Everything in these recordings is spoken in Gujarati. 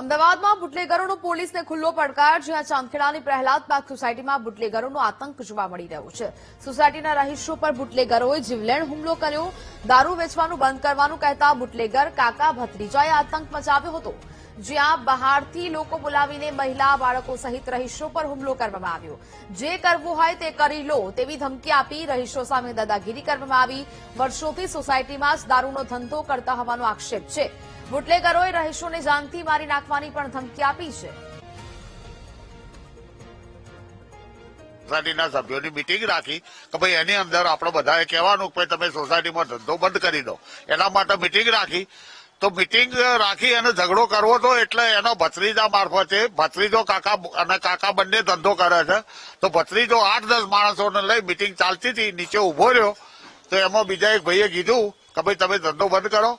અમદાવાદમાં બુટલેગરોનો પોલીસને ખુલ્લો પડકાર, જ્યાં ચાંદખેડાની પ્રહલાદ પાર્ક સોસાયટીમાં બુટલેગરોનો આતંક જોવા મળી રહ્યો છે। સોસાયટીના રહીશો પર બુટલેગરોએ જીવલેણ હુમલો કર્યો। દારૂ વેચવાનું બંધ કરવાનું કહેતા બુટલેગર કાકા ભત્રીજાએ આતંક મચાવ્યો હતો, જ્યાં બહારથી લોકો બોલાવીને મહિલા, બાળકો સહિત રહીશો પર હુમલો કરવામાં આવ્યો। જે કરવું હોય તે કરી લો તેવી ધમકી આપી રહીશો સામે દાદાગીરી કરવામાં આવી। વર્ષોથી સોસાયટીમાં જ દારૂનો ધંધો કરતા હોવાનો આક્ષેપ છે। બુટલેગરોએ રહીશોને જાનથી મારી નાખવાની પણ ધમકી આપી છે। સોસાયટીના સભ્યોની મીટિંગ રાખી કે ભાઈ એની અંદર આપણે બધાએ કહેવાનું કે તમે સોસાયટીમાં ધંધો બંધ કરી દો, એના માટે મીટિંગ રાખી। તો મીટિંગ રાખી અને ઝઘડો કરવો હતો, એટલે એનો ભત્રીજા મારફતે, ભત્રીજો કાકા અને કાકા બંને ધંધો કરે છે, તો ભત્રીજો 8-10 માણસોને લઈ મીટિંગ ચાલતી હતી, નીચે ઉભો રહ્યો। તો એમાં બીજા એક ભાઈએ કીધું કે ભાઈ તમે ધંધો બંધ કરો,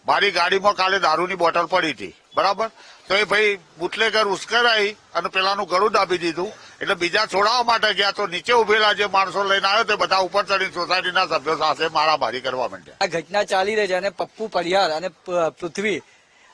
મારી ગાડીમાં કાલે દારૂની બોટલ પડી હતી, બરાબર। તો એ ભાઈ બુટલેગર ઉશ્કેરાઈ અને પેલાનું ગળું દાબી દીધું, એટલે બીજા છોડાવવા માટે ગયા તો નીચે ઉભેલા જે માણસો લઈને આવ્યો તે બધા ઉપર ચડી સોસાયટીના સભ્યો સાથે મારામારી કરવા માંડ્યા। આ ઘટના ચાલી રહી છે અને પપ્પુ પરિહાર અને પૃથ્વી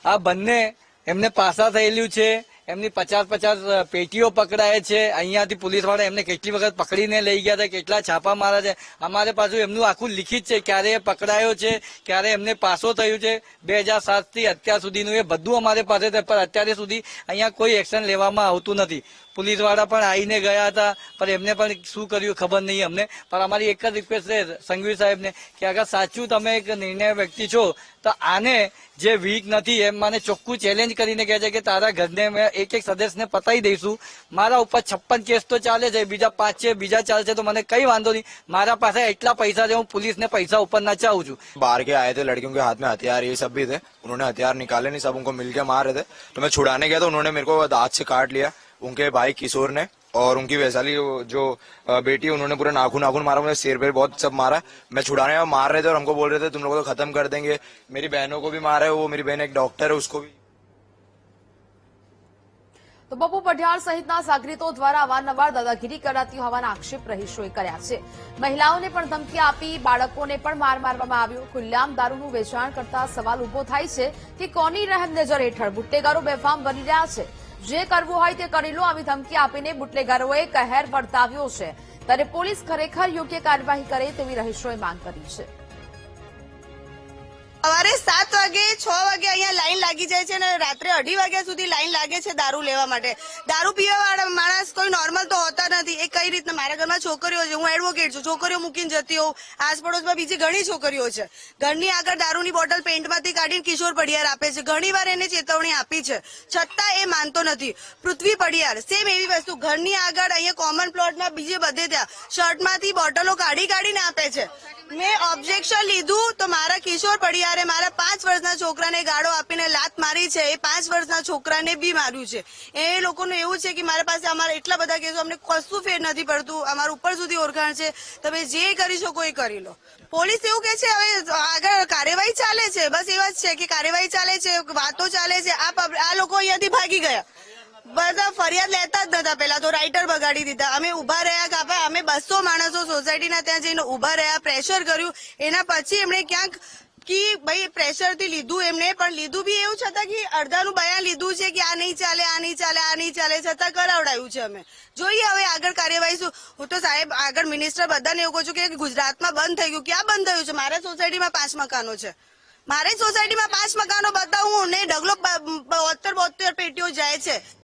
આ બંને એમને પાસા થયેલું છે। એમની 50-50 પેટીઓ પકડાય છે। અહીંયાથી પોલીસ વાળા એમને કેટલી વખત પકડીને લઈ ગયા હતા, કેટલા છાપા માર્યા છે। અમારે પાછું એમનું આખું લિખિત છે, ક્યારે પકડાયો છે, ક્યારે એમને પાસો થયું છે, 2007 થી અત્યાર સુધીનું એ બધું અમારે પાસે છે। પણ અત્યારે સુધી અહીંયા કોઈ એક્શન લેવામાં આવતું નથી। પોલીસ વાળા પણ આવીને ગયા હતા, પણ એમને પણ શું કર્યું ખબર નહીં અમને। પણ અમારી એક જ રિક્વેસ્ટ છે સંઘવી સાહેબને કે અગર સાચું તમે એક નિર્ણય વ્યક્તિ છો તો આને જે વીક નથી એમ મને ચોખ્ખું ચેલેન્જ કરીને કહે છે કે તારા ઘરને મેં એક સદસ્યને પતાવી દઈશું। મારા ઉપર 56 કેસ તો ચાલે છે, બીજા 5 છે, બીજા ચાલશે તો મને કઈ વાંધો નહીં। મારા પાસે એટલા પૈસા છે, હું पुलिस ने पैसा ऊपर नचाऊं छू। बाहर के आए थे, लड़कियों के हाथ में हथियार ये सब भी थे, उन्होंने हथियार निकाले नहीं, सब उनको मिलके मार रहे थे। तो मैं छुड़ाने गया तो उन्होंने मेरे को दांत से काट लिया, उनके भाई किशोर ने, और उनकी वैशाली जो बेटी है उन्होंने पूरा नाखून मारा, मुझे सिर पे बहुत सब मारा। मैं छुड़ाने में मार रहे थे और हमको बोल रहे थे तुम लोगों को खत्म कर देंगे। मेरी बहनों को भी मारा है, वो मेरी बहन एक डॉक्टर है, उसको भी। તો પપ્પુ પઢિયાર સહિતના સાગરીતો દ્વારા અવારનવાર દાદાગીરી કરાતી હોવાના આક્ષેપ રહીશોએ કર્યા છે। મહિલાઓને પણ ધમકી આપી, બાળકોને પણ માર મારવામાં આવ્યો। ખુલ્લેઆમ દારૂનું વેચાણ કરતા સવાલ ઉભો થાય છે કે કોની રહેમ નજર હેઠળ બુટલેગરો બેફામ બની રહ્યા છે। જે કરવું હોય તે કરી લો આવી ધમકી આપીને બુટલેગરોએ કહેર વર્તાવ્યો છે, ત્યારે પોલીસ ખરેખર યોગ્ય કાર્યવાહી કરે તેવી રહીશોએ માંગ કરી છે। સવારે 7 વાગે 6 વાગે અહીંયા લાઈન લાગી જાય છે અને રાત્રે 2:30 વાગ્યા સુધી લાઈન લાગે છે દારૂ લેવા માટે। દારૂ પીવા વાળા માણસ કોઈ નોર્મલ તો હોતા નથી। એ કઈ રીતના, મારા ઘરમાં છોકરીઓ છે, હું એડવોકેટ છું, છોકરીઓ મૂકીને જતી હોઉં, આસપડોશમાં બીજી ઘણી છોકરીઓ છે। ઘરની આગળ દારૂની બોટલ પેન્ટમાંથી કાઢીને કિશોર પડિયાર આપે છે। ઘણી વાર એને ચેતવણી આપી છે, છતાં એ માનતો નથી। પૃથ્વી પડિયાર સેમ એવી વસ્તુ, ઘરની આગળ અહીંયા કોમન પ્લોટમાં બીજે બધે ત્યાં શર્ટમાંથી બોટલો કાઢીને આપે છે। મેં ઓબ્જેક્શન લીધું તો મારા કિશોર પડિયારે મારા 5 વર્ષના છોકરાને ગાળો આપીને લાત મારી છે। એ 5 વર્ષના છોકરાને બી માર્યું છે। એ લોકોનું એવું છે કે મારા પાસે અમારા એટલા બધા કેસો, અમને કશું ફેર નથી પડતું, અમારું ઉપર સુધી ઓળખાણ છે, તમે જે કરી શકો એ કરી લો। પોલીસ એવું કે છે હવે આગળ કાર્યવાહી ચાલે છે, બસ એવા જ છે કે કાર્યવાહી ચાલે છે, વાતો ચાલે છે। આ લોકો અહીંયાથી ભાગી ગયા, બધા ફરિયાદ લેતા જ નતા। પેલા તો રાઇટર બગાડી દીધા। અમે ઉભા રહ્યા કાપા, અમે 200 માણસો સોસાયટીના ત્યાં જઈને ઉભા રહ્યા, પ્રેશર કર્યું। એના પછી એમણે ક્યાંક કે ભાઈ પ્રેશરથી લીધું એમને, પણ લીધું બી એવું છતાં કે અડધાનું બયાન લીધું છે કે આ નહીં ચાલે, આ નહીં ચાલે, આ નહીં ચાલે, છતાં કરાવડાયું છે। અમે જોઈએ હવે આગળ કાર્યવાહી શું। હું તો સાહેબ આગળ મિનિસ્ટર બધાને એવું કહું છું કે ગુજરાતમાં બંધ થઈ ગયું, ક્યાં બંધ થયું છે? મારા સોસાયટીમાં 5 મકાનો છે, મારે સોસાયટીમાં 5 મકાનો બતાવું ને ઢગલો 72 પેટીઓ જાય છે।